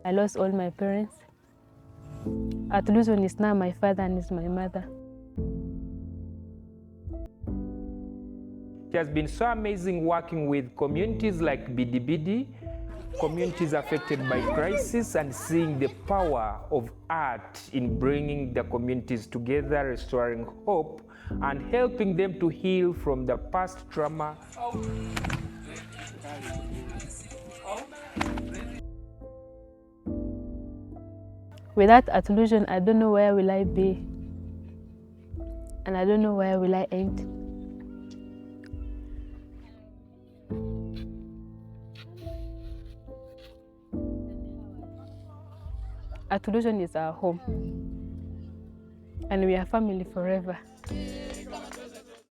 I lost all my parents. Artolution is now my father and is my mother. It has been so amazing working with communities like Bidibidi, communities affected by crisis, and seeing the power of art in bringing the communities together, restoring hope, and helping them to heal from the past trauma. Without Artolution, I don't know where will I be, and I don't know where will I end. Artolution is our home, and we are family forever.